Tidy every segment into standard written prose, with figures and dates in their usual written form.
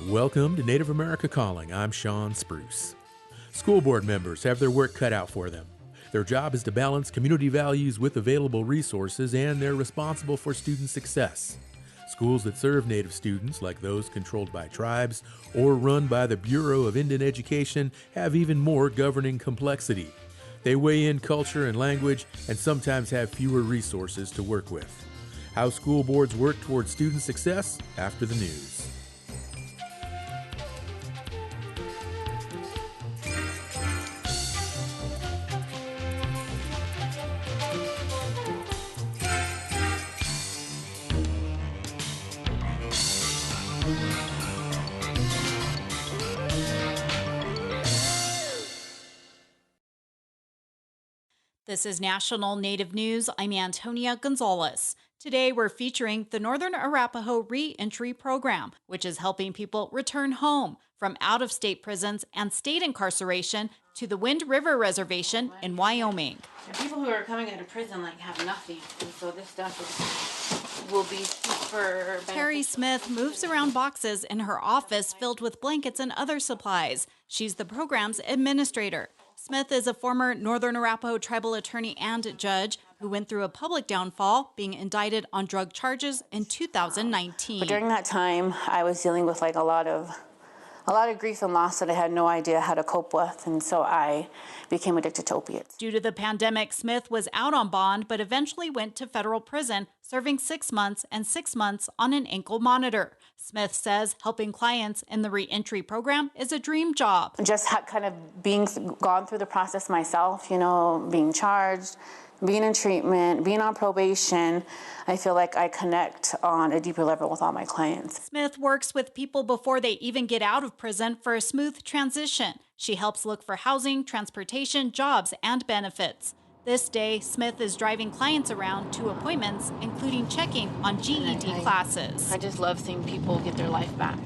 Welcome to Native America Calling. I'm Sean Spruce. School board members have their work cut out for them. Their job is to balance community values with available resources, and they're responsible for student success. Schools that serve Native students, like those controlled by tribes or run by the Bureau of Indian Education, have even more governing complexity. They weigh in culture and language and sometimes have fewer resources to work with. How school boards work towards student success after the news. This is National Native News. I'm Antonia Gonzalez. Today we're featuring the Northern Arapaho Re-Entry Program, which is helping people return home from out-of-state prisons and state incarceration to the Wind River Reservation in Wyoming. The people who are coming out of prison have nothing, and so this stuff will be super beneficial. Terry Smith moves around boxes in her office filled with blankets and other supplies. She's the program's administrator. Smith is a former Northern Arapaho tribal attorney and judge who went through a public downfall, being indicted on drug charges in 2019. But during that time, I was dealing with a lot of grief and loss that I had no idea how to cope with, and so I became addicted to opiates. Due to the pandemic, Smith was out on bond, but eventually went to federal prison, serving 6 months and 6 months on an ankle monitor. Smith says helping clients in the re-entry program is a dream job. Just kind of gone through the process myself, being charged, being in treatment, being on probation, I feel like I connect on a deeper level with all my clients. Smith works with people before they even get out of prison for a smooth transition. She helps look for housing, transportation, jobs, and benefits. This day, Smith is driving clients around to appointments, including checking on GED classes. I just love seeing people get their life back,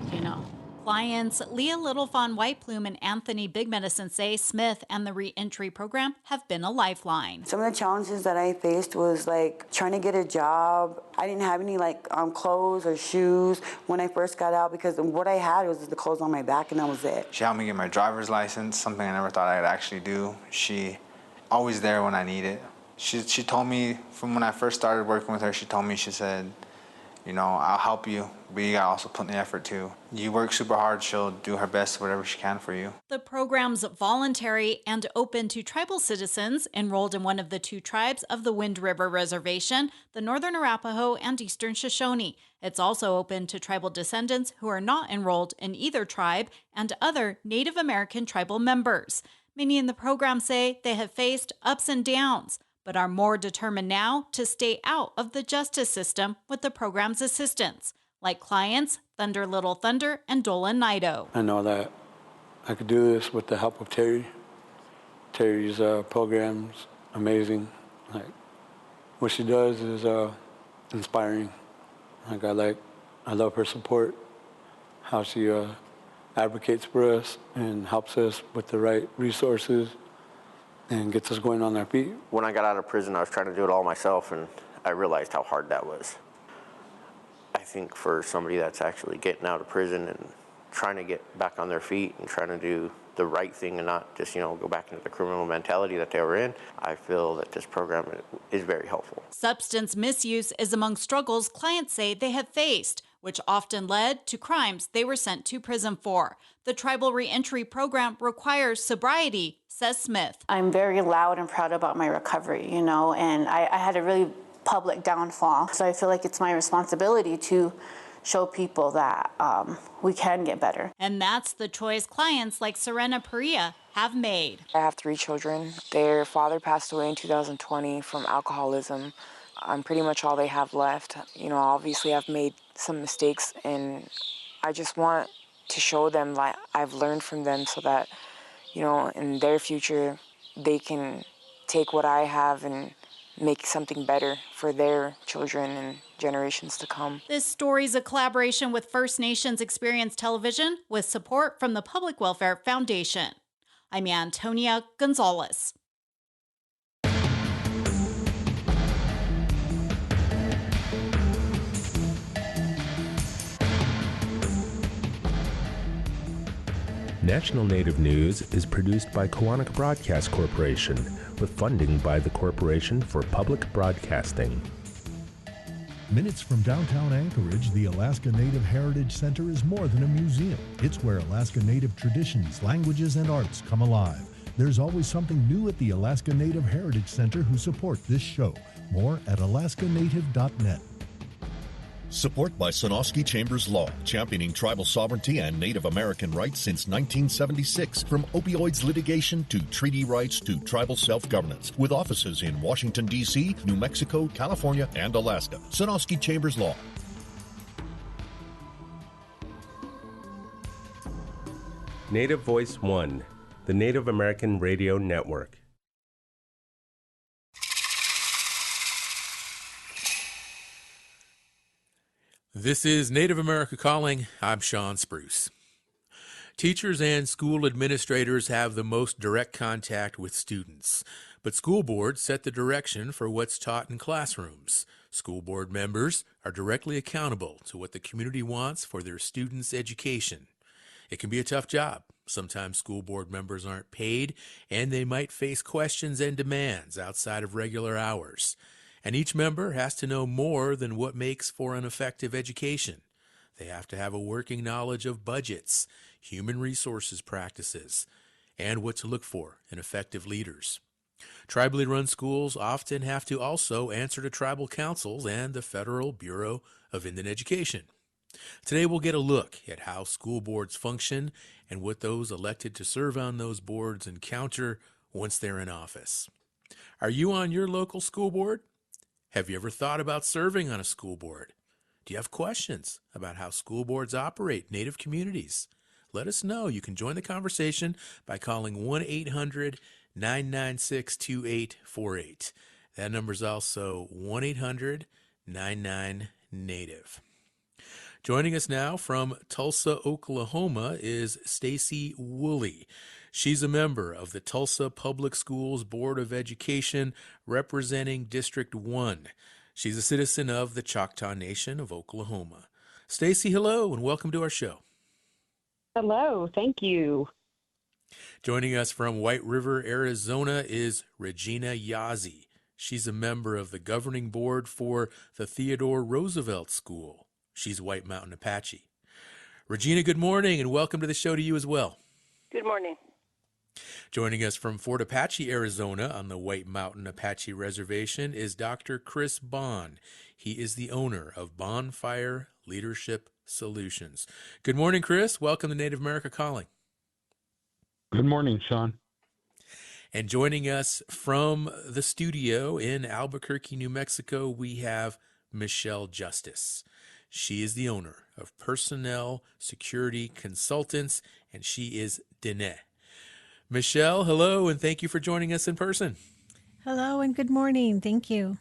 Clients Leah Littlefawn Whiteplume and Anthony Big Medicine say Smith and the re-entry program have been a lifeline. Some of the challenges that I faced was trying to get a job. I didn't have any clothes or shoes when I first got out because what I had was the clothes on my back and that was it. She helped me get my driver's license, something I never thought I'd actually do. She always there when I need it. She told me from when I first started working with her, she said, I'll help you, but you gotta also put in the effort too. You work super hard, she'll do her best, whatever she can for you. The program's voluntary and open to tribal citizens enrolled in one of the two tribes of the Wind River Reservation, the Northern Arapaho and Eastern Shoshone. It's also open to tribal descendants who are not enrolled in either tribe and other Native American tribal members. Many in the program say they have faced ups and downs, but are more determined now to stay out of the justice system with the program's assistance, like clients Thunder Little Thunder and Dolan Nido. I know that I could do this with the help of Terry. Terry's program's amazing. What she does is inspiring. I love her support, how she advocates for us and helps us with the right resources and gets us going on our feet. When I got out of prison, I was trying to do it all myself, and I realized how hard that was. I think for somebody that's actually getting out of prison and trying to get back on their feet and trying to do the right thing and not just, go back into the criminal mentality that they were in, I feel that this program is very helpful. Substance misuse is among struggles clients say they have faced, which often led to crimes they were sent to prison for. The tribal re-entry program requires sobriety, says Smith. I'm very loud and proud about my recovery, and I had a really public downfall. So I feel like it's my responsibility to show people that we can get better. And that's the choice clients like Serena Perea have made. I have 3 children. Their father passed away in 2020 from alcoholism. I'm pretty much all they have left. Obviously I've made some mistakes, and I just want to show them I've learned from them so that, in their future, they can take what I have and make something better for their children and generations to come. This story is a collaboration with First Nations Experience Television with support from the Public Welfare Foundation. I'm Antonia Gonzalez. National Native News is produced by Koahnic Broadcast Corporation with funding by the Corporation for Public Broadcasting. Minutes from downtown Anchorage, the Alaska Native Heritage Center is more than a museum. It's where Alaska Native traditions, languages, and arts come alive. There's always something new at the Alaska Native Heritage Center who support this show. More at alaskanative.net. Support by Sonosky Chambers Law, championing tribal sovereignty and Native American rights since 1976. From opioids litigation to treaty rights to tribal self-governance. With offices in Washington, D.C., New Mexico, California, and Alaska. Sonosky Chambers Law. Native Voice One, the Native American Radio Network. This is Native America Calling. I'm Sean Spruce. Teachers and school administrators have the most direct contact with students, but school boards set the direction for what's taught in classrooms. School board members are directly accountable to what the community wants for their students' education. It can be a tough job. Sometimes school board members aren't paid, and they might face questions and demands outside of regular hours. And each member has to know more than what makes for an effective education. They have to have a working knowledge of budgets, human resources practices, and what to look for in effective leaders. Tribally run schools often have to also answer to tribal councils and the Federal Bureau of Indian Education. Today we'll get a look at how school boards function and what those elected to serve on those boards encounter once they're in office. Are you on your local school board? Have you ever thought about serving on a school board? Do you have questions about how school boards operate in Native communities? Let us know. You can join the conversation by calling 1-800-996-2848. That number is also 1-800-99-NATIVE. Joining us now from Tulsa, Oklahoma is Stacy Woolley. She's a member of the Tulsa Public Schools Board of Education representing District 1. She's a citizen of the Choctaw Nation of Oklahoma. Stacy, hello, and welcome to our show. Hello, thank you. Joining us from White River, Arizona is Regina Yazzie. She's a member of the governing board for the Theodore Roosevelt School. She's White Mountain Apache. Regina, good morning, and welcome to the show to you as well. Good morning. Joining us from Fort Apache, Arizona, on the White Mountain Apache Reservation is Dr. Chris Bond. He is the owner of Bonfire Leadership Solutions. Good morning, Chris. Welcome to Native America Calling. Good morning, Sean. And joining us from the studio in Albuquerque, New Mexico, we have Michelle Justice. She is the owner of Personnel Security Consultants, and she is Diné. Michelle, hello, and thank you for joining us in person. Hello, and good morning. Thank you.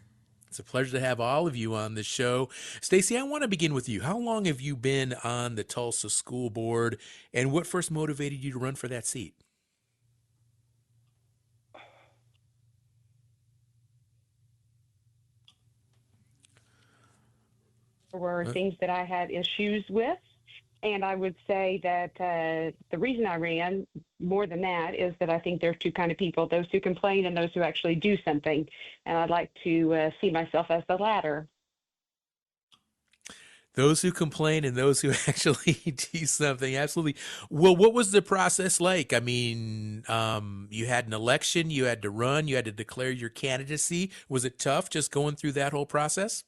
It's a pleasure to have all of you on the show. Stacy, I want to begin with you. How long have you been on the Tulsa School Board, and what first motivated you to run for that seat? There were things that I had issues with, and I would say that the reason I ran, more than that, is that I think there are two kinds of people, those who complain and those who actually do something, and I'd like to see myself as the latter. Those who complain and those who actually do something, absolutely. Well, what was the process like? I mean, you had an election, you had to run, you had to declare your candidacy. Was it tough just going through that whole process?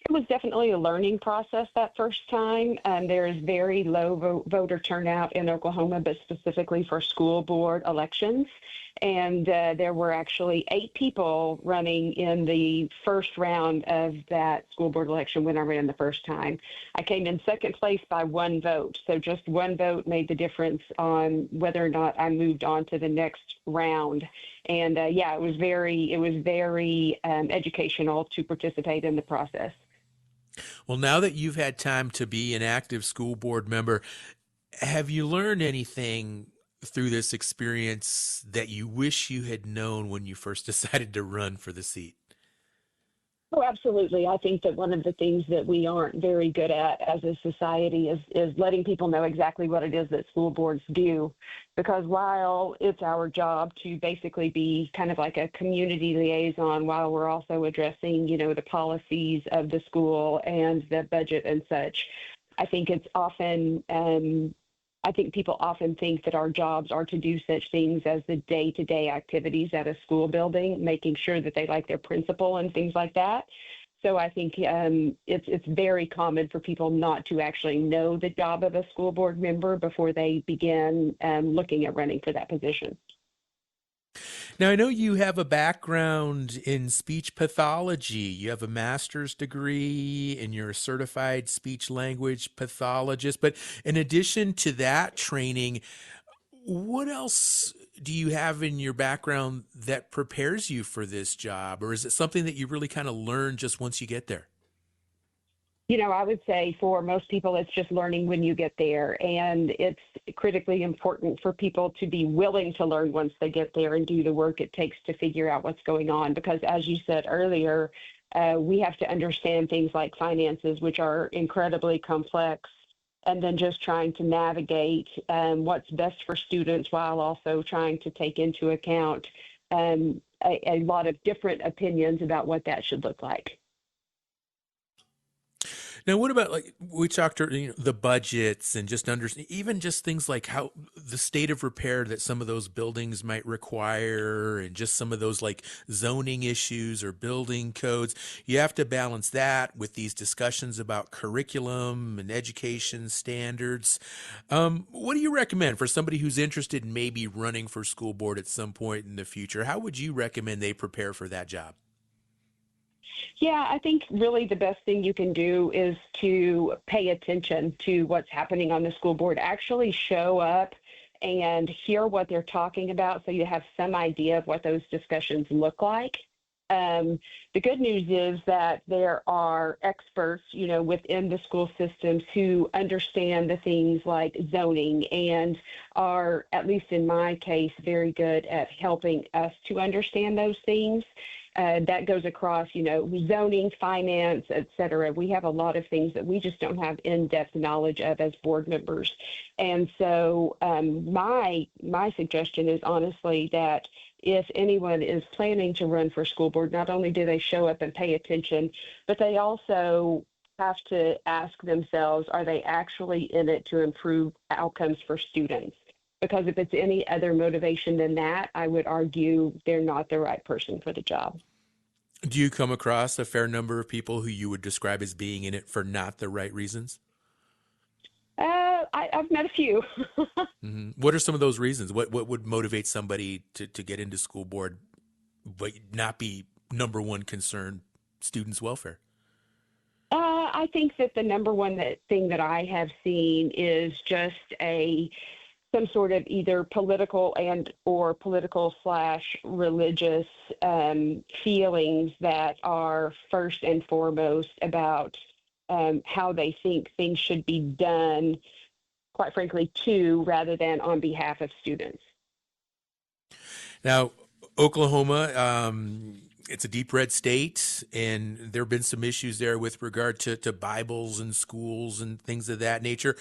It was definitely a learning process that first time. There is very low voter turnout in Oklahoma, but specifically for school board elections. And there were actually 8 people running in the first round of that school board election when I ran the first time. I came in second place by 1 vote. So just 1 vote made the difference on whether or not I moved on to the next round. And yeah, it was very educational to participate in the process. Well, now that you've had time to be an active school board member, have you learned anything through this experience that you wish you had known when you first decided to run for the seat? Oh, absolutely. I think that one of the things that we aren't very good at as a society is letting people know exactly what it is that school boards do. Because while it's our job to basically be kind of like a community liaison, while we're also addressing, the policies of the school and the budget and such, I think it's often I think people often think that our jobs are to do such things as the day-to-day activities at a school building, making sure that they like their principal and things like that. So I think it's very common for people not to actually know the job of a school board member before they begin looking at running for that position. Now, I know you have a background in speech pathology. You have a master's degree and you're a certified speech language pathologist. But in addition to that training, what else do you have in your background that prepares you for this job? Or is it something that you really kind of learn just once you get there? I would say for most people, it's just learning when you get there. And it's critically important for people to be willing to learn once they get there and do the work it takes to figure out what's going on. Because as you said earlier, we have to understand things like finances, which are incredibly complex, and then just trying to navigate what's best for students while also trying to take into account a lot of different opinions about what that should look like. Now, what about we talked the budgets and just even just things like how the state of repair that some of those buildings might require and just some of those zoning issues or building codes. You have to balance that with these discussions about curriculum and education standards. What do you recommend for somebody who's interested in maybe running for school board at some point in the future? How would you recommend they prepare for that job? Yeah, I think really the best thing you can do is to pay attention to what's happening on the school board. Actually show up and hear what they're talking about so you have some idea of what those discussions look like. The good news is that there are experts, within the school systems who understand the things like zoning and are, at least in my case, very good at helping us to understand those things. That goes across, zoning, finance, et cetera. We have a lot of things that we just don't have in-depth knowledge of as board members. And so my suggestion is honestly that if anyone is planning to run for school board, not only do they show up and pay attention, but they also have to ask themselves, are they actually in it to improve outcomes for students? Because if it's any other motivation than that, I would argue they're not the right person for the job. Do you come across a fair number of people who you would describe as being in it for not the right reasons? I've met a few. Mm-hmm. What are some of those reasons? What would motivate somebody to get into school board but not be number one concern students' welfare? I think that the number one thing that I have seen is just some sort of either political or political/religious feelings that are first and foremost about how they think things should be done, quite frankly, rather than on behalf of students. Now, Oklahoma, it's a deep red state, and there have been some issues there with regard to Bibles and schools and things of that nature.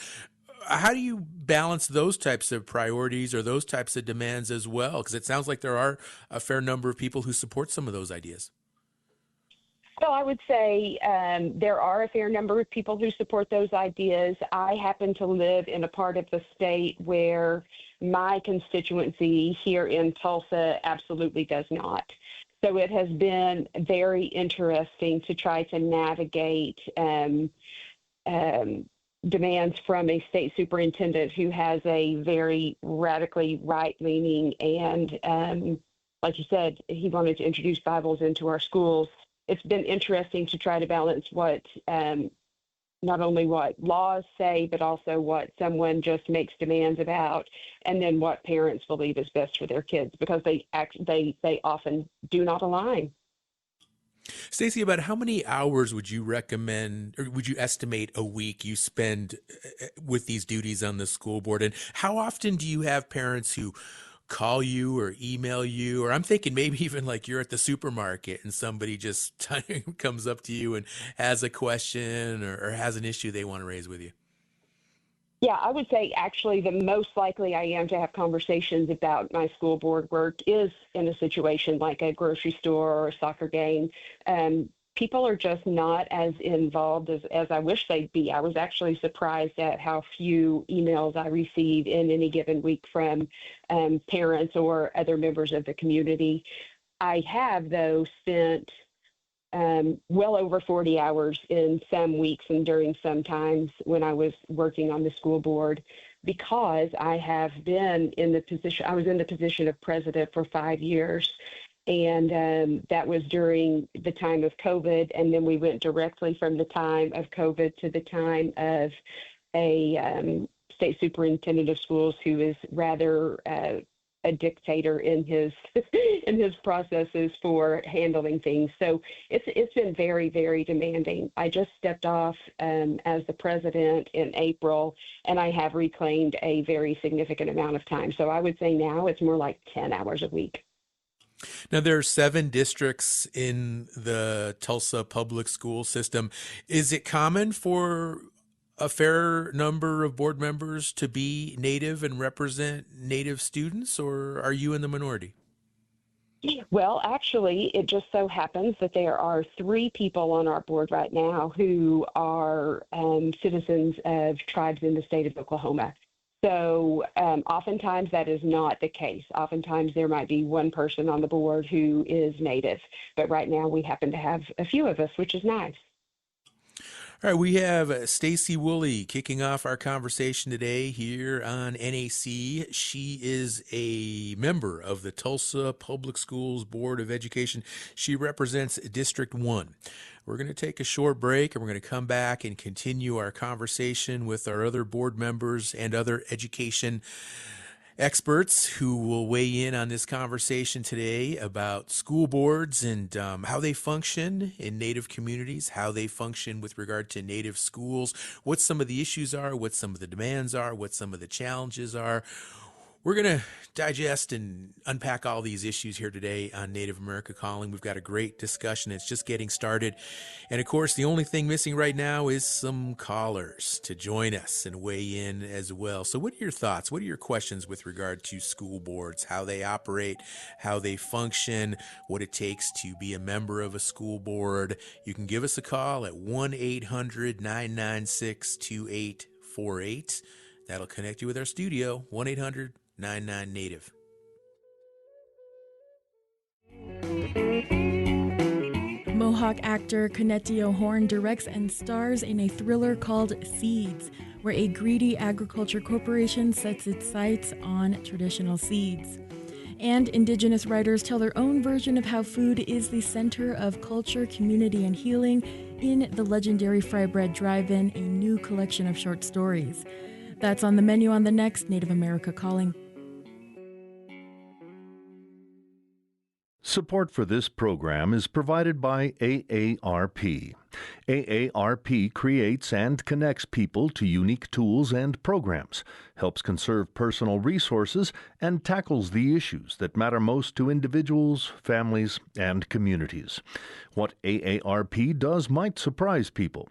How do you balance those types of priorities or those types of demands as well? Because it sounds like there are a fair number of people who support some of those ideas. Well, I would say there are a fair number of people who support those ideas. I happen to live in a part of the state where my constituency here in Tulsa absolutely does not. So it has been very interesting to try to navigate demands from a state superintendent who has a very radically right-leaning and, like you said, he wanted to introduce Bibles into our schools. It's been interesting to try to balance what not only what laws say, but also what someone just makes demands about, and then what parents believe is best for their kids, because they often do not align. Stacey, about how many hours would you recommend, or would you estimate a week you spend with these duties on the school board? And how often do you have parents who call you or email you? Or I'm thinking maybe even like you're at the supermarket and somebody just comes up to you and has a question or has an issue they want to raise with you. Yeah, I would say actually the most likely I am to have conversations about my school board work is in a situation like a grocery store or a soccer game. People are just not as involved as I wish they'd be. I was actually surprised at how few emails I receive in any given week from parents or other members of the community. I have, though, spent well over 40 hours in some weeks and during some times when I was working on the school board, because I have been in the position, I was in the position of president for 5 years. And that was during the time of COVID. And then we went directly from the time of COVID to the time of a state superintendent of schools who is rather a dictator in his in his processes for handling things. So it's been very, very demanding. I just stepped off as the president in April, and I have reclaimed a very significant amount of time. So I would say now it's more like 10 hours a week. Now, there are 7 districts in the Tulsa public school system. Is it common for a fair number of board members to be Native and represent Native students, or are you in the minority? Well, actually, it just so happens that there are 3 people on our board right now who are citizens of tribes in the state of Oklahoma. So oftentimes that is not the case. Oftentimes there might be one person on the board who is Native, but right now we happen to have a few of us, which is nice. All right, we have Stacy Woolley kicking off our conversation today here on NAC. She is a member of the Tulsa Public Schools Board of Education. She represents District 1. We're going to take a short break, and we're going to come back and continue our conversation with our other board members and other education experts who will weigh in on this conversation today about school boards and how they function in Native communities, how they function with regard to Native schools, what some of the issues are, what some of the demands are, what some of the challenges are. We're going to digest and unpack all these issues here today on Native America Calling. We've got a great discussion. It's just getting started. And of course, the only thing missing right now is some callers to join us and weigh in as well. So what are your thoughts? What are your questions with regard to school boards, how they operate, how they function, what it takes to be a member of a school board? You can give us a call at 1-800-996-2848. That'll connect you with our studio, 1-800-99-NATIVE. Mohawk actor Connetio Horn directs and stars in a thriller called Seeds, where a greedy agriculture corporation sets its sights on traditional seeds. And Indigenous writers tell their own version of how food is the center of culture, community, and healing in the legendary Fry Bread Drive-In, a new collection of short stories. That's on the menu on the next Native America Calling. Support for this program is provided by AARP. AARP creates and connects people to unique tools and programs, helps conserve personal resources, and tackles the issues that matter most to individuals, families, and communities. What AARP does might surprise people.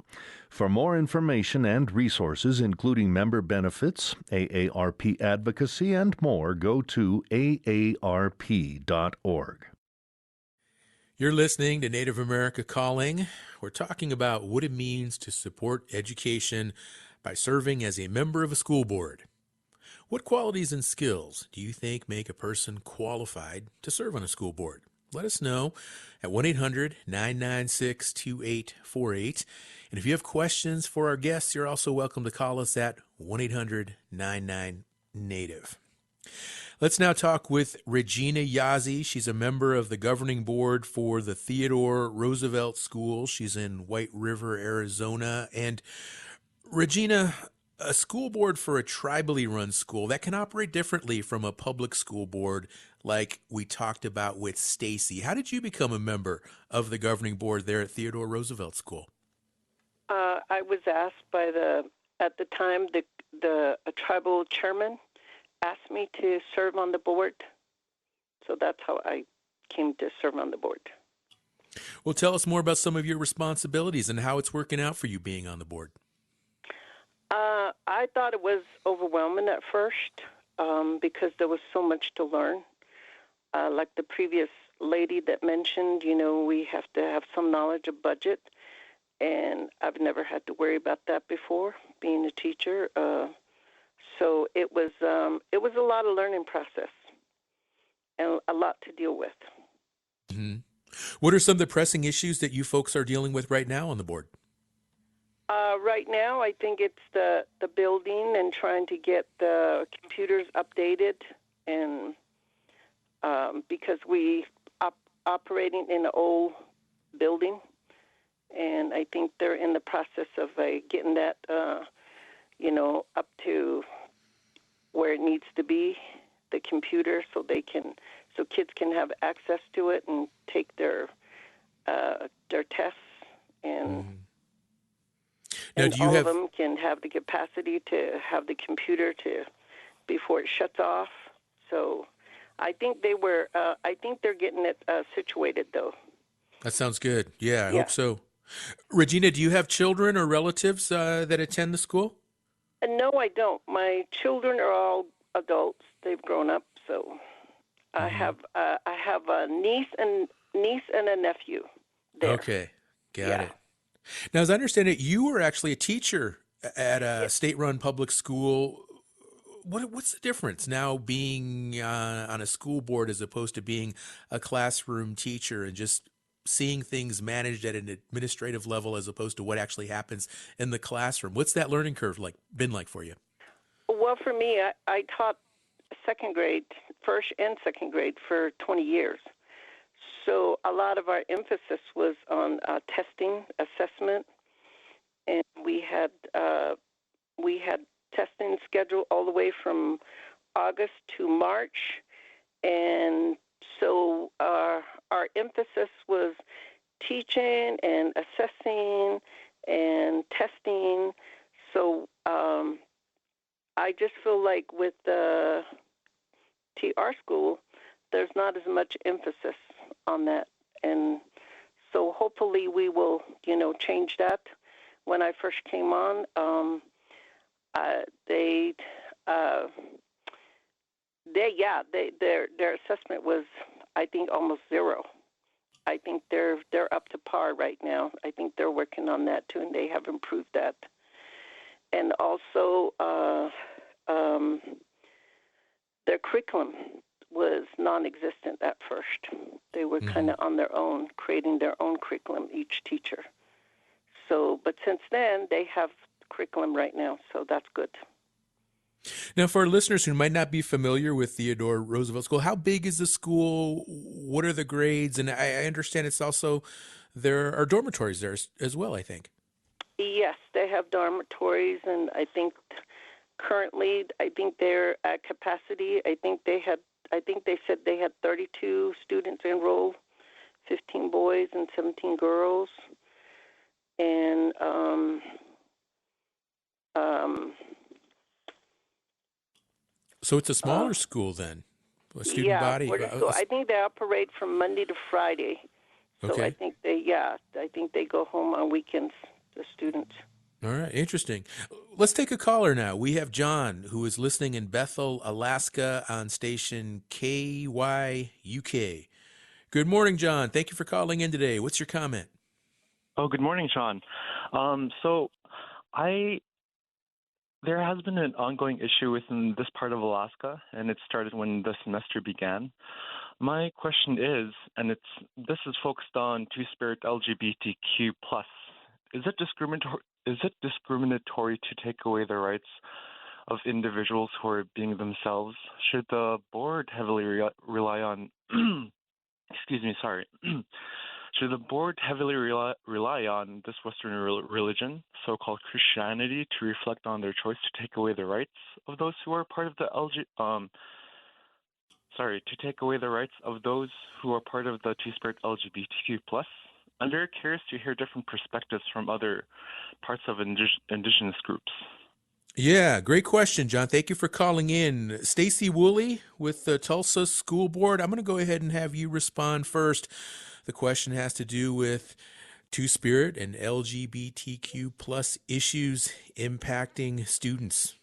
For more information and resources, including member benefits, AARP advocacy, and more, go to aarp.org. You're listening to Native America Calling. We're talking about what it means to support education by serving as a member of a school board. What qualities and skills do you think make a person qualified to serve on a school board? Let us know at 1-800-996-2848. And if you have questions for our guests, you're also welcome to call us at 1-800-99-NATIVE. Let's now talk with Regina Yazzie. She's a member of the governing board for the Theodore Roosevelt School. She's in White River, Arizona. And Regina, a school board for a tribally run school, that can operate differently from a public school board like we talked about with Stacy. How did you become a member of the governing board there at Theodore Roosevelt School? I was asked by at the time, the tribal chairman asked me to serve on the board. So that's how I came to serve on the board. Well, tell us more about some of your responsibilities and how it's working out for you being on the board. I thought it was overwhelming at first because there was so much to learn. Like the previous lady that mentioned, we have to have some knowledge of budget, and I've never had to worry about that before, being a teacher. So it was a lot of learning process and a lot to deal with. Mm-hmm. What are some of the pressing issues that you folks are dealing with right now on the board? Right now, I think it's the building and trying to get the computers updated, and because we operating in an old building, and I think they're in the process of getting that, up to where it needs to be, the computer, so kids can have access to it and take their tests, and now, and all of them can have the capacity to have the computer before it shuts off. So I think they're getting it situated, though. That sounds good. Yeah, I hope so. Regina, do you have children or relatives that attend the school? No, I don't. My children are all adults. They've grown up, so I have a niece and a nephew there. Okay, got it. Now, as I understand it, you were actually a teacher at a state-run public school. What's the difference now being on a school board as opposed to being a classroom teacher and just seeing things managed at an administrative level as opposed to what actually happens in the classroom? What's that learning curve been like for you? Well, for me, I taught first and second grade for 20 years. So a lot of our emphasis was on testing, assessment, and we had testing scheduled all the way from August to March, and so our emphasis was teaching and assessing and testing. So I just feel like with the TR school, there's not as much emphasis on that, and so hopefully we will, change that. When I first came on, their assessment was, I think, almost zero. I think they're up to par right now. I think they're working on that too, and they have improved that. And also, their curriculum was non-existent at first. They were kind of on their own, creating their own curriculum, each teacher. So, but since then, they have curriculum right now, so that's good. Now, for our listeners who might not be familiar with Theodore Roosevelt School, how big is the school? What are the grades? And I understand it's also, there are dormitories there as well, I think. Yes, they have dormitories, and I think currently, they're at capacity. I think they said they had 32 students enrolled, 15 boys and 17 girls. And so it's a smaller school then, a student body. I think they operate from Monday to Friday. So okay. I think they go home on weekends, the students. All right, interesting. Let's take a caller now. We have John, who is listening in Bethel, Alaska, on station KYUK. Good morning, John. Thank you for calling in today. What's your comment? Oh, good morning, Sean. There has been an ongoing issue within this part of Alaska, and it started when the semester began. My question is, and this is focused on Two-Spirit LGBTQ+. Is it discriminatory to take away the rights of individuals who are being themselves? Should the board heavily rely on should the board heavily rely on this Western religion, so-called Christianity, to reflect on their choice to take away the rights of those who are part of the to take away the rights of those who are part of the Two-Spirit LGBTQ+? I'm very curious to hear different perspectives from other parts of indigenous groups. Yeah, great question, John. Thank you for calling in. Stacy Woolley with the Tulsa School Board. I'm going to go ahead and have you respond first. The question has to do with Two-Spirit and LGBTQ plus issues impacting students.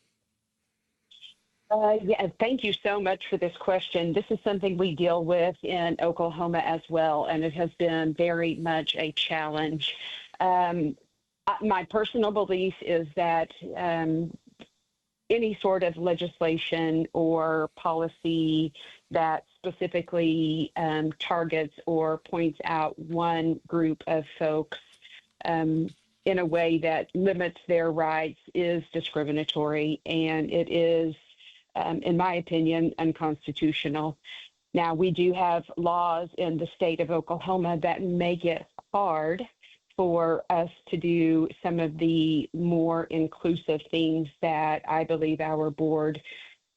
Yeah, thank you so much for this question. This is something we deal with in Oklahoma as well, and it has been very much a challenge. My personal belief is that any sort of legislation or policy that specifically targets or points out one group of folks in a way that limits their rights is discriminatory, and it is, in my opinion, unconstitutional. Now, we do have laws in the state of Oklahoma that make it hard for us to do some of the more inclusive things that I believe our board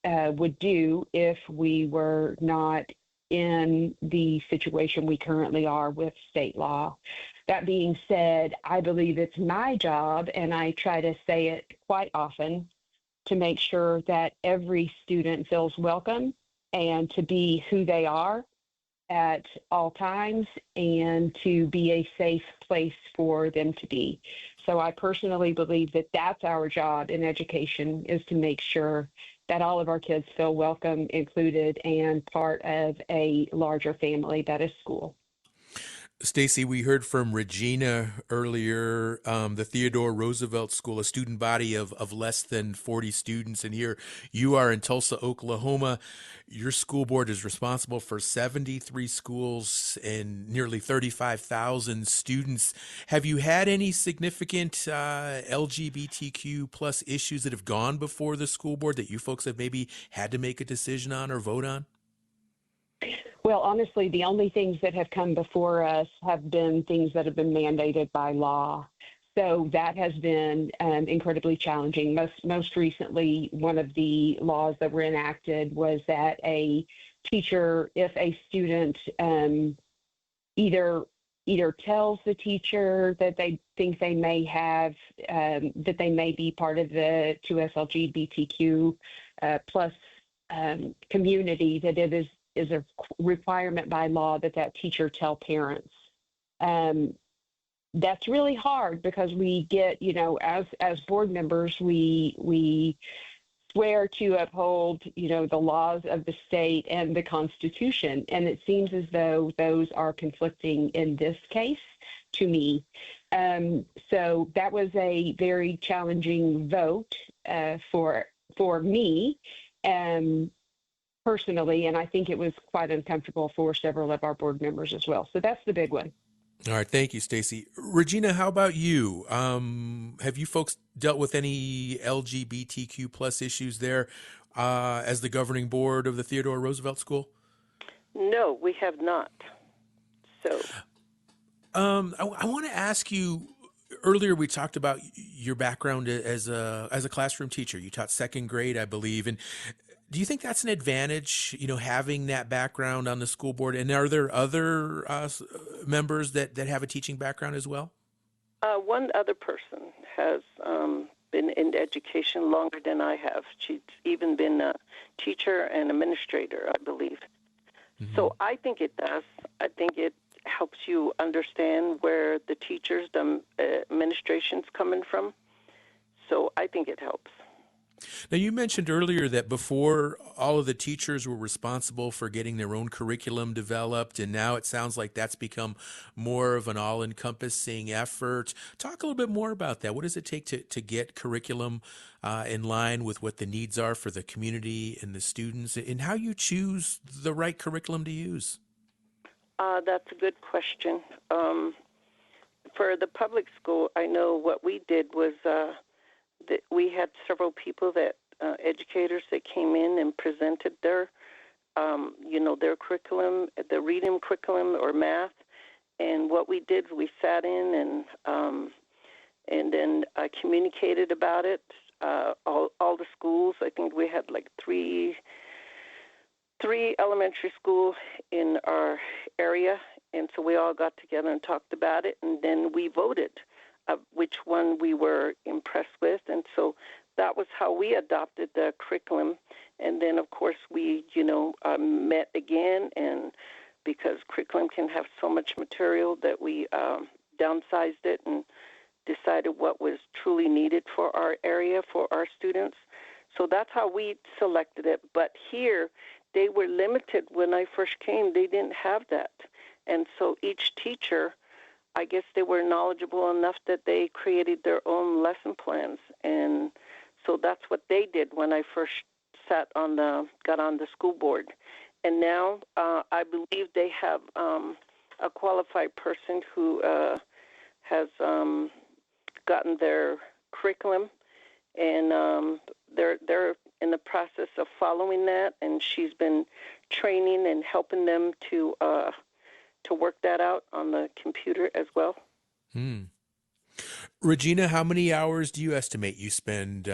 would do if we were not in the situation we currently are with state law. That being said, I believe it's my job, and I try to say it quite often, to make sure that every student feels welcome and to be who they are at all times and to be a safe place for them to be. So I personally believe that that's our job in education, is to make sure that all of our kids feel welcome, included, and part of a larger family that is school. Stacy, we heard from Regina earlier, the Theodore Roosevelt School, a student body of less than 40 students. And here you are in Tulsa, Oklahoma. Your school board is responsible for 73 schools and nearly 35,000 students. Have you had any significant LGBTQ plus issues that have gone before the school board that you folks have maybe had to make a decision on or vote on? Well, honestly, the only things that have come before us have been things that have been mandated by law. So that has been incredibly challenging. Most recently, one of the laws that were enacted was that a teacher, if a student either tells the teacher that they think they may have, that they may be part of the 2SLGBTQ plus community, that it is a requirement by law that that teacher tell parents. That's really hard because we get, as board members, we swear to uphold, the laws of the state and the Constitution. And it seems as though those are conflicting in this case to me. So that was a very challenging vote for me. Personally, and I think it was quite uncomfortable for several of our board members as well. So that's the big one. All right. Thank you, Stacy. Regina, how about you? Have you folks dealt with any LGBTQ plus issues there as the governing board of the Theodore Roosevelt School? No, we have not. So, I want to ask you, earlier we talked about your background as a classroom teacher. You taught second grade, I believe. And do you think that's an advantage, having that background on the school board? And are there other members that have a teaching background as well? One other person has been in education longer than I have. She's even been a teacher and administrator, I believe. Mm-hmm. So I think it does. I think it helps you understand where the teachers, the administration's coming from. So I think it helps. Now, you mentioned earlier that before all of the teachers were responsible for getting their own curriculum developed, and now it sounds like that's become more of an all-encompassing effort. Talk a little bit more about that. What does it take to get curriculum in line with what the needs are for the community and the students, and how you choose the right curriculum to use? That's a good question. For the public school, I know what we did was that we had several people that educators that came in and presented their their curriculum, the reading curriculum or math. And what we did, we sat in and then communicated about it. All the schools, I think we had like three elementary schools in our area, and so we all got together and talked about it, and then we voted which one we were impressed with. And so that was how we adopted the curriculum. And then, of course, we, met again, and because curriculum can have so much material that we downsized it and decided what was truly needed for our area, for our students. So that's how we selected it. But here, they were limited. When I first came, they didn't have that. And so each teacher, I guess they were knowledgeable enough that they created their own lesson plans. And so that's what they did when I first got on the school board. And now I believe they have a qualified person who has gotten their curriculum, and they're in the process of following that. And she's been training and helping them to work that out on the computer as well. Regina, how many hours do you estimate you spend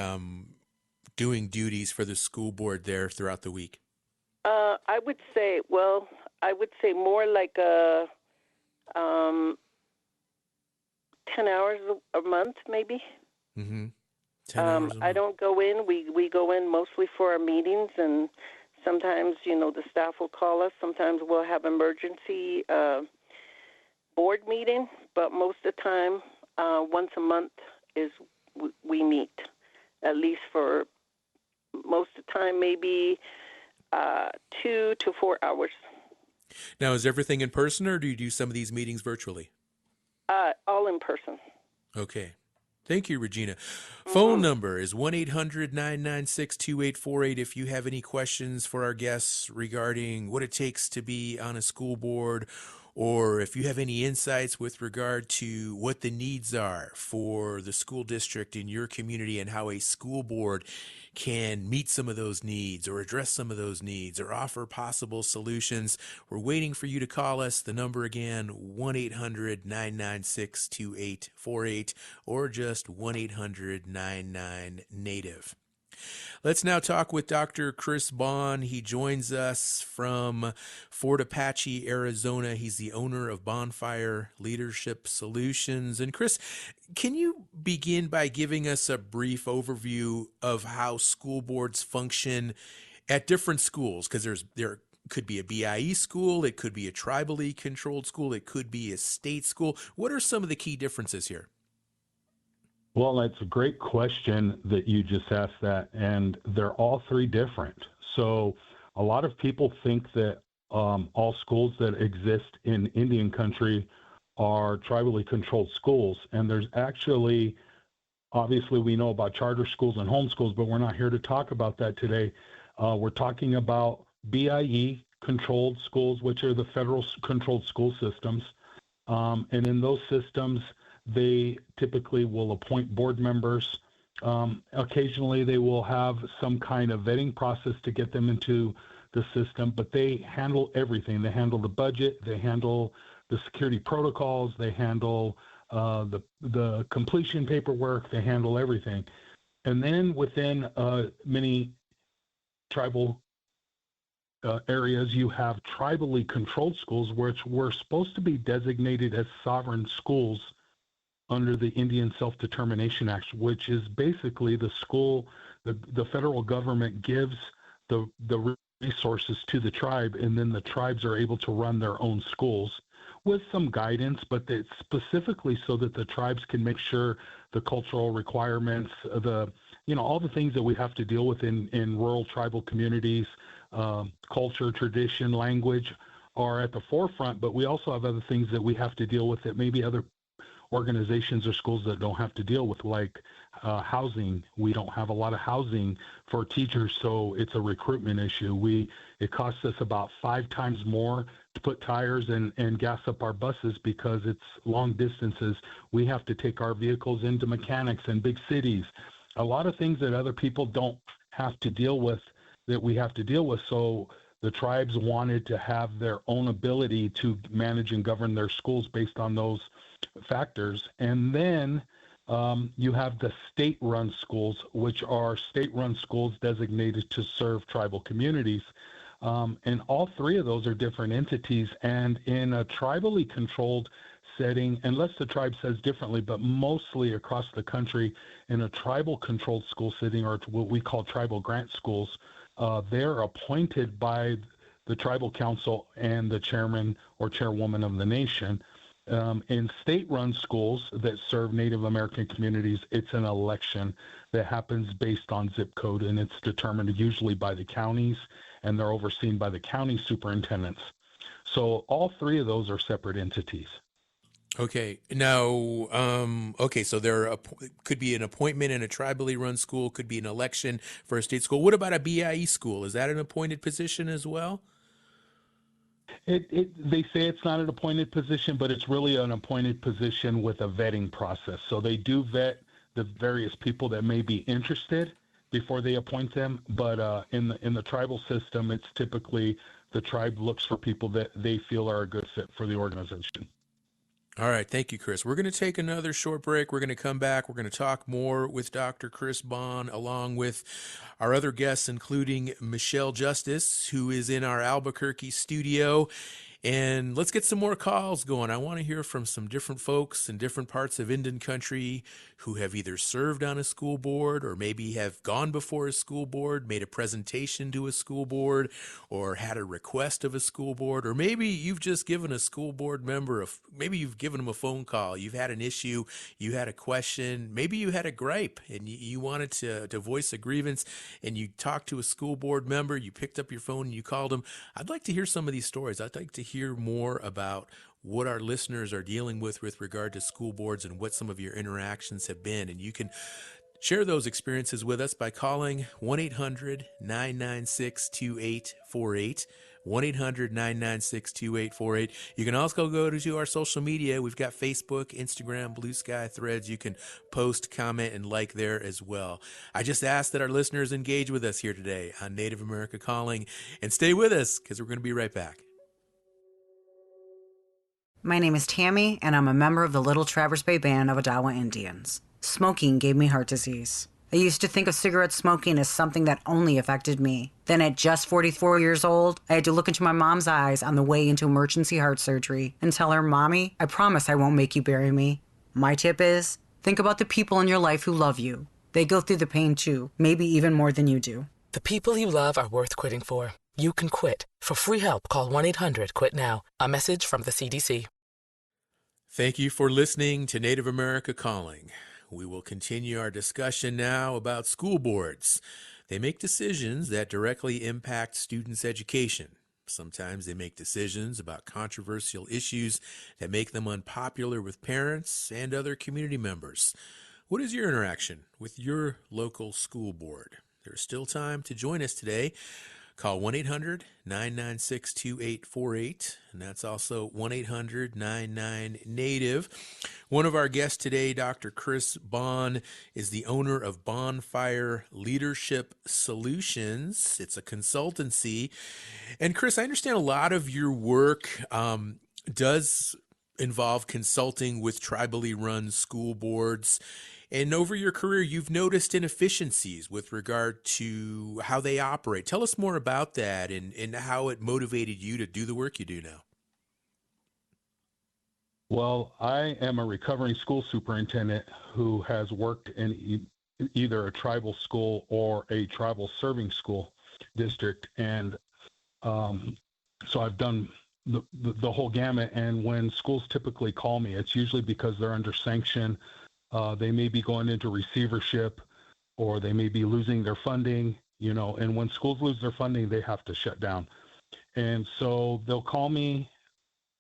doing duties for the school board there throughout the week? I would say more like 10 hours a month, maybe. Mm-hmm. 10 hours a month. I don't go in. We go in mostly for our meetings, and sometimes, the staff will call us. Sometimes we'll have emergency board meeting, but most of the time, once a month is we meet, at least for most of the time, maybe 2 to 4 hours. Now, is everything in person, or do you do some of these meetings virtually? All in person. Okay. Thank you, Regina. Phone number is 1-800-996-2848 if you have any questions for our guests regarding what it takes to be on a school board, or if you have any insights with regard to what the needs are for the school district in your community and how a school board can meet some of those needs or address some of those needs or offer possible solutions. We're waiting for you to call us. The number again, 1-800-996-2848 or just 1-800-99-NATIVE. Let's now talk with Dr. Chris Bond. He joins us from Fort Apache, Arizona. He's the owner of Bonfire Leadership Solutions. And Chris, can you begin by giving us a brief overview of how school boards function at different schools? Because there could be a BIE school, it could be a tribally controlled school, it could be a state school. What are some of the key differences here? Well, that's a great question that you just asked that, and they're all three different. So a lot of people think that all schools that exist in Indian country are tribally controlled schools, and there's actually, obviously we know about charter schools and home schools, but we're not here to talk about that today. We're talking about BIE controlled schools, which are the federal controlled school systems, and in those systems, they typically will appoint board members. Occasionally, they will have some kind of vetting process to get them into the system, but they handle everything. They handle the budget, they handle the security protocols, they handle the completion paperwork, they handle everything. And then within many tribal areas, you have tribally controlled schools, which were supposed to be designated as sovereign schools under the Indian Self-Determination Act, which is basically the school, the federal government gives the resources to the tribe, and then the tribes are able to run their own schools with some guidance, but it's specifically so that the tribes can make sure the cultural requirements, all the things that we have to deal with in rural tribal communities, culture, tradition, language are at the forefront, but we also have other things that we have to deal with that maybe other organizations or schools that don't have to deal with, like housing. We don't have a lot of housing for teachers, so it's a recruitment issue. It costs us about 5 times more to put tires and gas up our buses because it's long distances. We have to take our vehicles into mechanics in big cities. A lot of things that other people don't have to deal with that we have to deal with. So the tribes wanted to have their own ability to manage and govern their schools based on those factors. And then you have the state-run schools, which are state-run schools designated to serve tribal communities. And all three of those are different entities. And in a tribally controlled setting, unless the tribe says differently, but mostly across the country in a tribal controlled school setting, or what we call tribal grant schools, they're appointed by the tribal council and the chairman or chairwoman of the nation. In state-run schools that serve Native American communities, it's an election that happens based on zip code, and it's determined usually by the counties, and they're overseen by the county superintendents. So all three of those are separate entities. Okay. Now, so there could be an appointment in a tribally run school, could be an election for a state school. What about a BIE school? Is that an appointed position as well? They say it's not an appointed position, but it's really an appointed position with a vetting process. So they do vet the various people that may be interested before they appoint them. But in the tribal system, it's typically the tribe looks for people that they feel are a good fit for the organization. All right. Thank you, Chris. We're going to take another short break. We're going to come back. We're going to talk more with Dr. Chris Bond, along with our other guests, including Michelle Justice, who is in our Albuquerque studio. And let's get some more calls going. I want to hear from some different folks in different parts of Indian country who have either served on a school board or maybe have gone before a school board, made a presentation to a school board, or had a request of a school board, or maybe you've just given a school board member, maybe you've given them a phone call, you've had an issue, you had a question, maybe you had a gripe and you wanted to voice a grievance and you talked to a school board member, you picked up your phone and you called them. I'd like to hear some of these stories. I'd like to hear more about what our listeners are dealing with regard to school boards and what some of your interactions have been. And you can share those experiences with us by calling 1-800-996-2848, 1-800-996-2848. You can also go to our social media. We've got Facebook, Instagram, Blue Sky, Threads. You can post, comment, and like there as well. I just ask that our listeners engage with us here today on Native America Calling, and stay with us because we're going to be right back. My name is Tammy, and I'm a member of the Little Traverse Bay Band of Odawa Indians. Smoking gave me heart disease. I used to think of cigarette smoking as something that only affected me. Then at just 44 years old, I had to look into my mom's eyes on the way into emergency heart surgery and tell her, "Mommy, I promise I won't make you bury me." My tip is, think about the people in your life who love you. They go through the pain too, maybe even more than you do. The people you love are worth quitting for. You can quit. For free help, call 1-800-QUIT-NOW. A message from the CDC. Thank you for listening to Native America Calling. We will continue our discussion now about school boards. They make decisions that directly impact students' education. Sometimes they make decisions about controversial issues that make them unpopular with parents and other community members. What is your interaction with your local school board? There's still time to join us today. Call 1-800-996-2848, and that's also 1-800-99-NATIVE. One of our guests today, Dr. Chris Bond, is the owner of Bonfire Leadership Solutions. It's a consultancy. And Chris, I understand a lot of your work does involve consulting with tribally run school boards. And over your career, you've noticed inefficiencies with regard to how they operate. Tell us more about that and how it motivated you to do the work you do now. Well, I am a recovering school superintendent who has worked in either a tribal school or a tribal serving school district. And so I've done the whole gamut. And when schools typically call me, it's usually because they're under sanction. They may be going into receivership, or they may be losing their funding, and when schools lose their funding, they have to shut down. And so they'll call me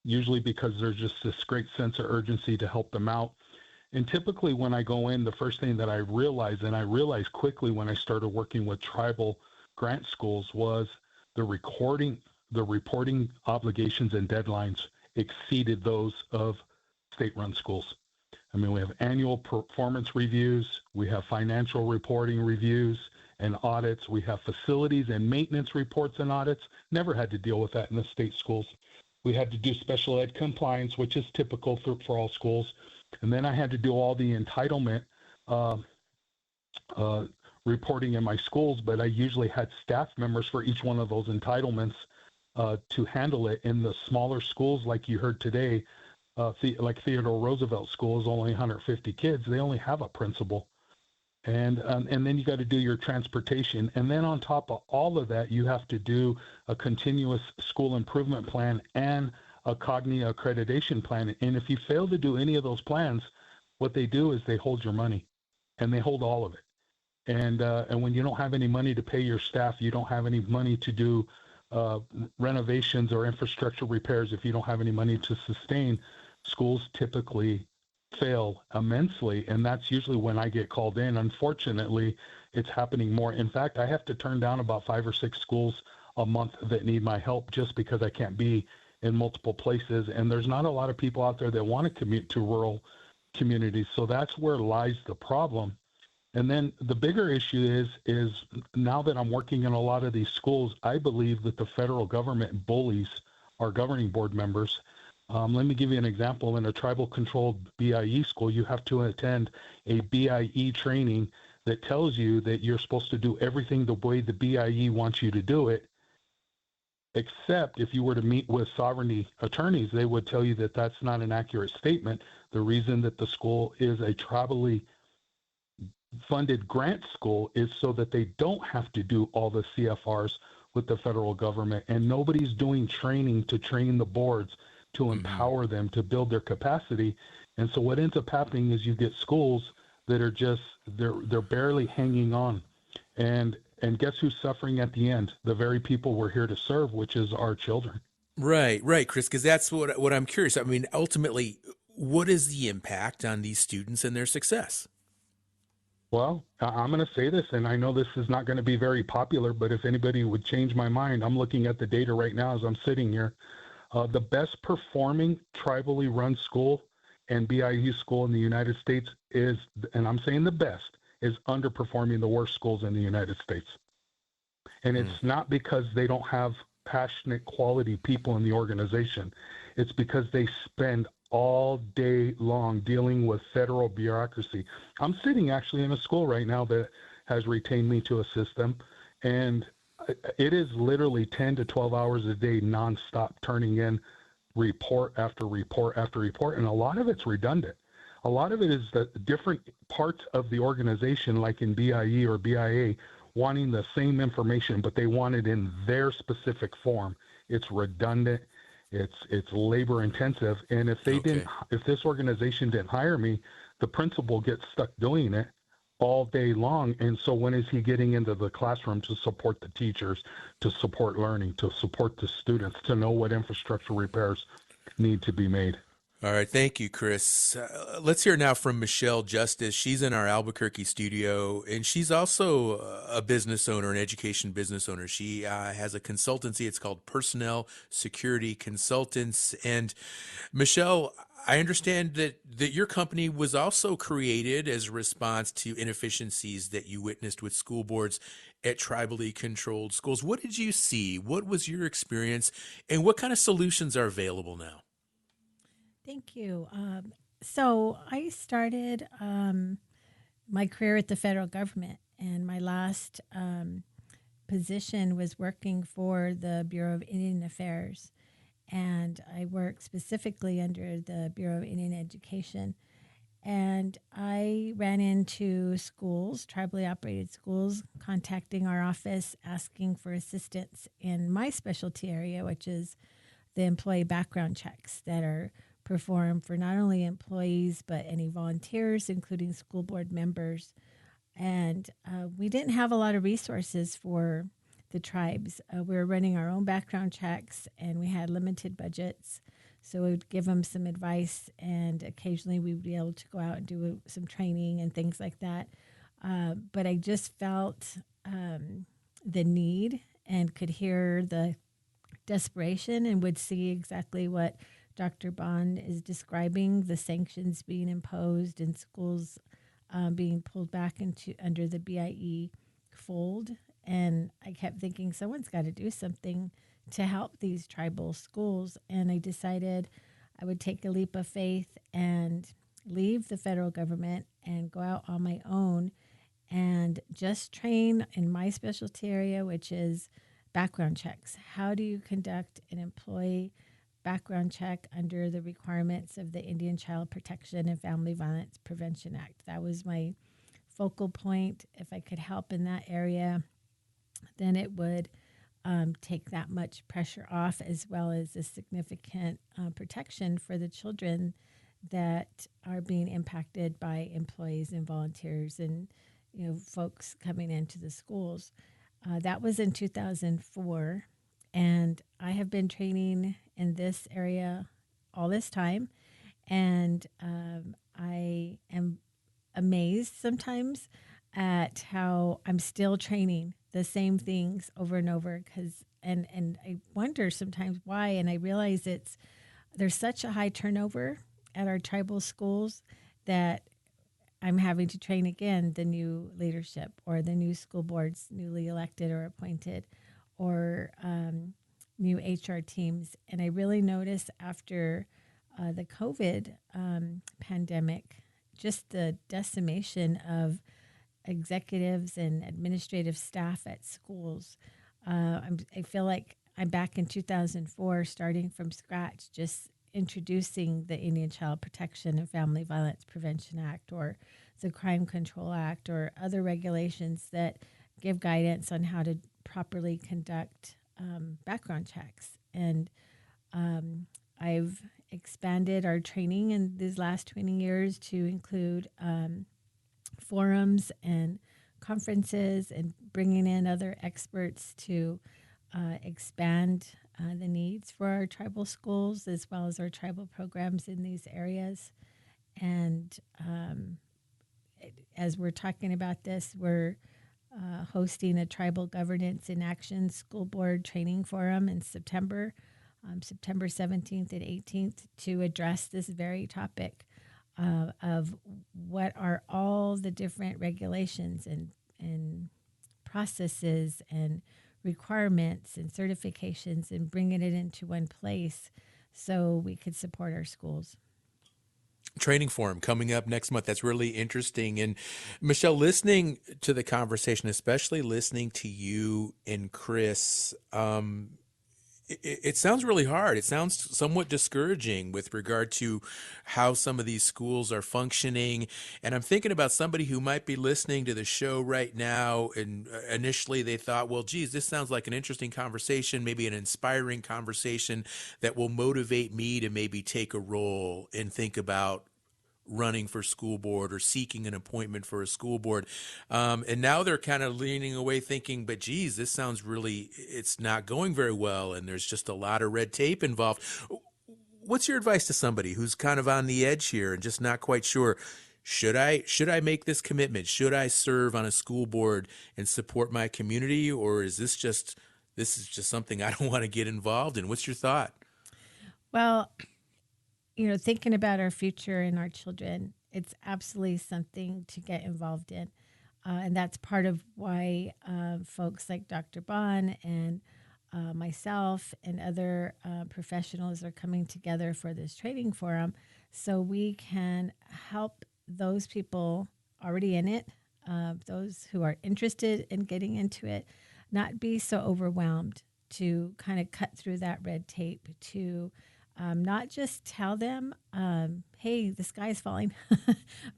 usually because there's just this great sense of urgency to help them out. And typically when I go in, the first thing that I realized, and I realized quickly when I started working with tribal grant schools, was the reporting obligations and deadlines exceeded those of state-run schools. I mean, we have annual performance reviews, we have financial reporting reviews and audits, we have facilities and maintenance reports and audits. Never had to deal with that in the state schools. We had to do special ed compliance, which is typical for all schools. And then I had to do all the entitlement reporting in my schools, but I usually had staff members for each one of those entitlements to handle it. In the smaller schools, like you heard today, like Theodore Roosevelt School is only 150 kids. They only have a principal. And then you got to do your transportation. And then on top of all of that, you have to do a continuous school improvement plan and a Cognia accreditation plan. And if you fail to do any of those plans, what they do is they hold your money, and they hold all of it. And when you don't have any money to pay your staff, you don't have any money to do renovations or infrastructure repairs. If you don't have any money to sustain, schools typically fail immensely, and that's usually when I get called in. Unfortunately, it's happening more. In fact, I have to turn down about 5 or 6 schools a month that need my help just because I can't be in multiple places, and there's not a lot of people out there that want to commute to rural communities. So that's where lies the problem. And then the bigger issue is now that I'm working in a lot of these schools, I believe that the federal government bullies our governing board members. Let me give you an example. In a tribal-controlled BIE school, you have to attend a BIE training that tells you that you're supposed to do everything the way the BIE wants you to do it, except if you were to meet with sovereignty attorneys, they would tell you that that's not an accurate statement. The reason that the school is a tribally funded grant school is so that they don't have to do all the CFRs with the federal government, and nobody's doing training to train the boards to empower them to build their capacity. And so what ends up happening is you get schools that are just they're barely hanging on, and guess who's suffering at the end? The very people we're here to serve, which is our children. Right, Chris, because that's what I'm curious. I mean, ultimately, what is the impact on these students and their success? Well, I'm going to say this, and I know this is not going to be very popular, but if anybody would change my mind, I'm looking at the data right now as I'm sitting here. The best performing tribally run school and BIU school in the United States is, and I'm saying the best, is underperforming the worst schools in the United States. And it's not because they don't have passionate, quality people in the organization. It's because they spend all day long dealing with federal bureaucracy. I'm sitting actually in a school right now that has retained me to assist them, and it is literally 10 to 12 hours a day nonstop, turning in report after report after report, and a lot of it's redundant. A lot of it is that different parts of the organization, like in BIE or BIA, wanting the same information, but they want it in their specific form. It's redundant. It's labor intensive, and if this organization didn't hire me, the principal gets stuck doing it all day long. And so when is he getting into the classroom to support the teachers, to support learning, to support the students, to know what infrastructure repairs need to be made? All right. Thank you, Chris. Let's hear now from Michelle Justice. She's in our Albuquerque studio, and she's also a business owner, an education business owner. She has a consultancy. It's called Personnel Security Consultants. And Michelle, I understand that your company was also created as a response to inefficiencies that you witnessed with school boards at tribally controlled schools. What did you see? What was your experience? And what kind of solutions are available now? Thank you. So I started my career at the federal government, and my last position was working for the Bureau of Indian Affairs. And I worked specifically under the Bureau of Indian Education. And I ran into schools, tribally operated schools, contacting our office, asking for assistance in my specialty area, which is the employee background checks that are performed for not only employees, but any volunteers, including school board members. And we didn't have a lot of resources for the tribes. We were running our own background checks, and we had limited budgets. So we would give them some advice, and occasionally we would be able to go out and do some training and things like that. But I just felt the need and could hear the desperation and would see exactly what Dr. Bond is describing, the sanctions being imposed and schools being pulled back into under the BIE fold. And I kept thinking, someone's got to do something to help these tribal schools. And I decided I would take a leap of faith and leave the federal government and go out on my own and just train in my specialty area, which is background checks. How do you conduct an employee background check under the requirements of the Indian Child Protection and Family Violence Prevention Act. That was my focal point. If I could help in that area, then it would take that much pressure off, as well as a significant protection for the children that are being impacted by employees and volunteers and folks coming into the schools. That was in 2004, and I have been training in this area all this time, and I am amazed sometimes at how I'm still training the same things over and over, and I wonder sometimes why, and I realize there's such a high turnover at our tribal schools that I'm having to train again the new leadership or the new school boards newly elected or appointed, or new HR teams. And I really noticed after the COVID pandemic, just the decimation of executives and administrative staff at schools. I feel like I'm back in 2004, starting from scratch, just introducing the Indian Child Protection and Family Violence Prevention Act, or the Crime Control Act, or other regulations that give guidance on how to properly conduct background checks. And I've expanded our training in these last 20 years to include forums and conferences, and bringing in other experts to expand the needs for our tribal schools, as well as our tribal programs in these areas. And as we're talking about this, we're hosting a Tribal Governance in Action School Board Training Forum in September, September 17th and 18th, to address this very topic of what are all the different regulations and processes and requirements and certifications, and bringing it into one place so we could support our schools. Training forum coming up next month. That's really interesting. And Michelle, listening to the conversation, especially listening to you and Chris, it sounds really hard. It sounds somewhat discouraging with regard to how some of these schools are functioning. And I'm thinking about somebody who might be listening to the show right now, and initially they thought, well, geez, this sounds like an interesting conversation, maybe an inspiring conversation that will motivate me to maybe take a role and think about running for school board or seeking an appointment for a school board. And now they're kind of leaning away thinking, but geez, this sounds really, it's not going very well, and there's just a lot of red tape involved. What's your advice to somebody who's kind of on the edge here and just not quite sure, should I make this commitment? Should I serve on a school board and support my community? Or is this is just something I don't want to get involved in? What's your thought? Well, thinking about our future and our children, it's absolutely something to get involved in. And that's part of why folks like Dr. Bond and myself and other professionals are coming together for this training forum, so we can help those people already in it, those who are interested in getting into it, not be so overwhelmed, to kind of cut through that red tape, to not just tell them, hey, the sky's falling,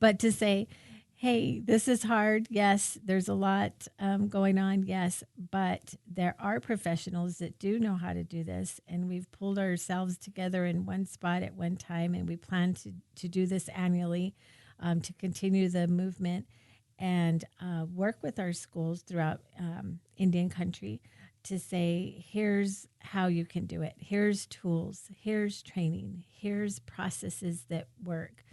but to say, hey, this is hard. Yes, there's a lot going on. Yes, but there are professionals that do know how to do this, and we've pulled ourselves together in one spot at one time, and we plan to do this annually, to continue the movement and work with our schools throughout Indian country to say, here's how you can do it. Here's tools. Here's training. Here's processes that work.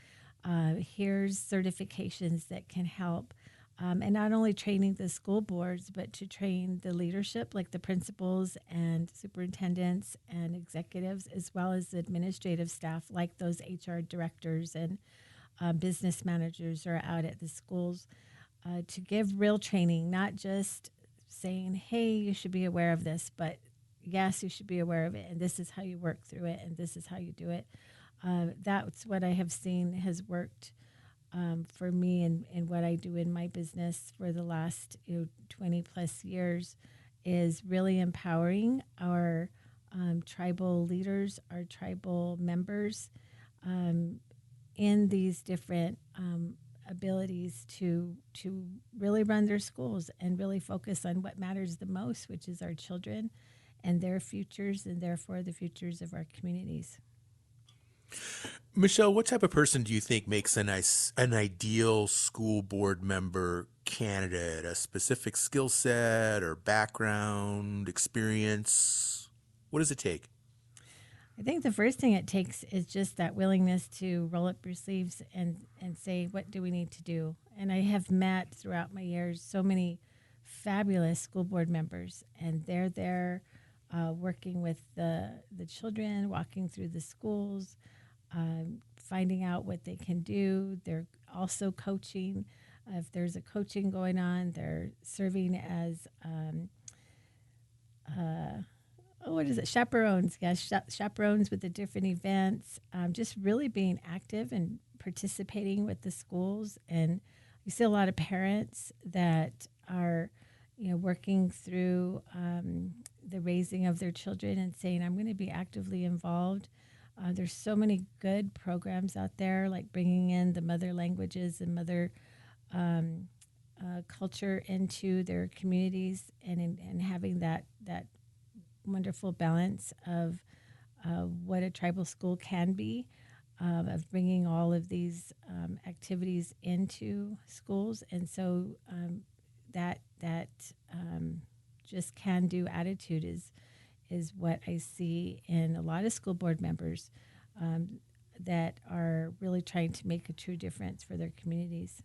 Here's certifications that can help. And not only training the school boards, but to train the leadership, like the principals and superintendents and executives, as well as the administrative staff, like those HR directors and business managers are out at the schools, to give real training, not just saying, hey, you should be aware of this, but yes, you should be aware of it, and this is how you work through it, and this is how you do it. That's what I have seen has worked for me and what I do in my business for the last 20 plus years, is really empowering our tribal leaders, our tribal members, in these different abilities to really run their schools and really focus on what matters the most, which is our children and their futures, and therefore the futures of our communities. Michelle, what type of person do you think makes an ideal school board member candidate? A specific skill set or background, experience? What does it take? I think the first thing it takes is just that willingness to roll up your sleeves and say, what do we need to do? And I have met throughout my years so many fabulous school board members, and they're there working with the children, walking through the schools, finding out what they can do. They're also coaching. If there's a coaching going on, they're serving as chaperones? Yes, chaperones with the different events. Just really being active and participating with the schools. And we see a lot of parents that are, working through the raising of their children and saying, I'm going to be actively involved. There's so many good programs out there, like bringing in the mother languages and mother culture into their communities, and having that wonderful balance of what a tribal school can be, of bringing all of these activities into schools. And so that just can-do attitude is what I see in a lot of school board members that are really trying to make a true difference for their communities.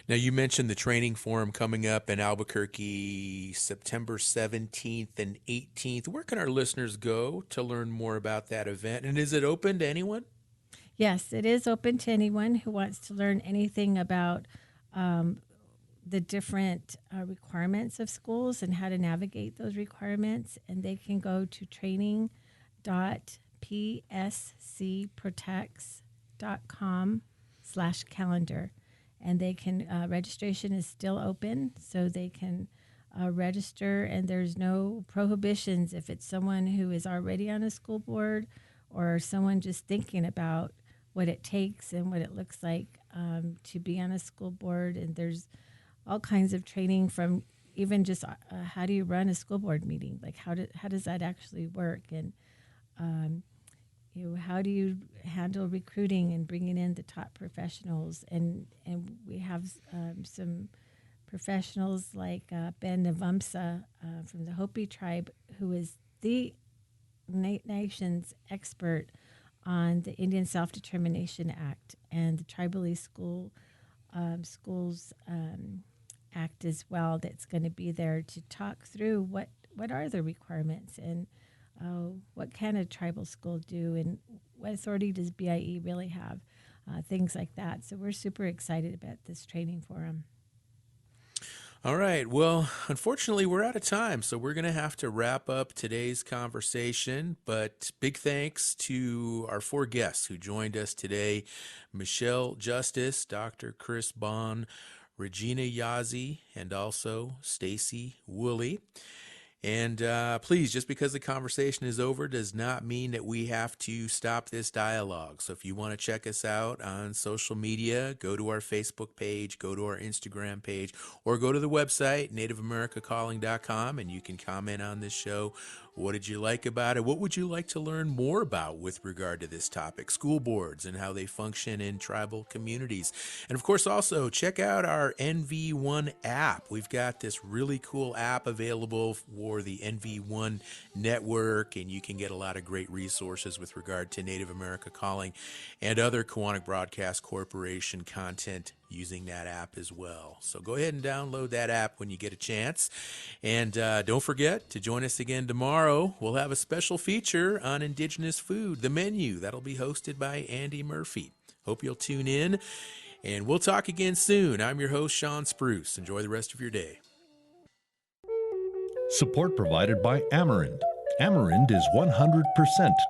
Now, you mentioned the training forum coming up in Albuquerque, September 17th and 18th. Where can our listeners go to learn more about that event? And is it open to anyone? Yes, it is open to anyone who wants to learn anything about the different requirements of schools and how to navigate those requirements. And they can go to training.pscprotects.com/calendar. And they can, registration is still open, so they can register, and there's no prohibitions if it's someone who is already on a school board or someone just thinking about what it takes and what it looks like to be on a school board. And there's all kinds of training, from even just how do you run a school board meeting? Like how does that actually work? And how do you handle recruiting and bringing in the top professionals? And we have some professionals like Ben Navumsa from the Hopi tribe, who is the nation's expert on the Indian Self-Determination Act and the Tribally Schools Act as well, that's going to be there to talk through what are the requirements and what can a tribal school do, and what authority does BIE really have, things like that. So we're super excited about this training forum. All right. Well, unfortunately, we're out of time, so we're going to have to wrap up today's conversation. But big thanks to our four guests who joined us today: Michelle Justice, Dr. Chris Bond, Regina Yazzie, and also Stacy Woolley. And please, just because the conversation is over does not mean that we have to stop this dialogue. So if you want to check us out on social media, go to our Facebook page, go to our Instagram page, or go to the website, nativeamericacalling.com, and you can comment on this show. What did you like about it? What would you like to learn more about with regard to this topic? School boards and how they function in tribal communities. And of course, also check out our NV1 app. We've got this really cool app available for the NV1 network, and you can get a lot of great resources with regard to Native America Calling and other Koahnic Broadcast Corporation content using that app as well. So go ahead and download that app when you get a chance. And don't forget to join us again tomorrow. We'll have a special feature on Indigenous food, The Menu. That'll be hosted by Andy Murphy. Hope you'll tune in, and we'll talk again soon. I'm your host, Sean Spruce. Enjoy the rest of your day. Support provided by Amerind. Amerind is 100%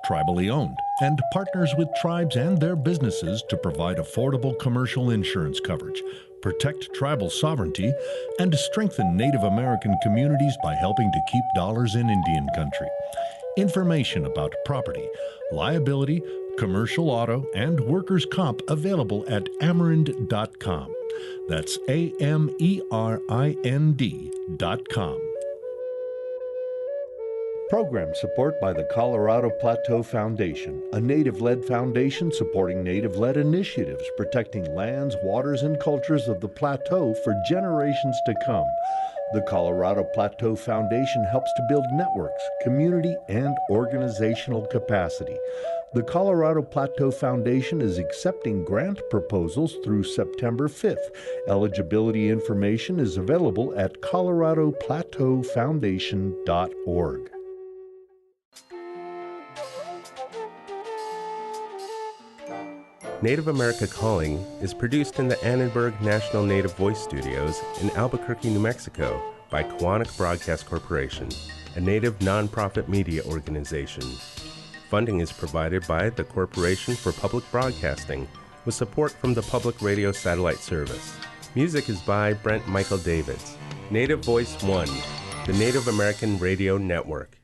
tribally owned and partners with tribes and their businesses to provide affordable commercial insurance coverage, protect tribal sovereignty, and strengthen Native American communities by helping to keep dollars in Indian country. Information about property, liability, commercial auto, and workers' comp available at Amerind.com. That's AMERIND.com. Program support by the Colorado Plateau Foundation, a native-led foundation supporting native-led initiatives protecting lands, waters, and cultures of the plateau for generations to come. The Colorado Plateau Foundation helps to build networks, community, and organizational capacity. The Colorado Plateau Foundation is accepting grant proposals through September 5th. Eligibility information is available at coloradoplateaufoundation.org. Native America Calling is produced in the Annenberg National Native Voice Studios in Albuquerque, New Mexico by Koahnic Broadcast Corporation, a native nonprofit media organization. Funding is provided by the Corporation for Public Broadcasting with support from the Public Radio Satellite Service. Music is by Brent Michael Davids. Native Voice One, the Native American Radio Network.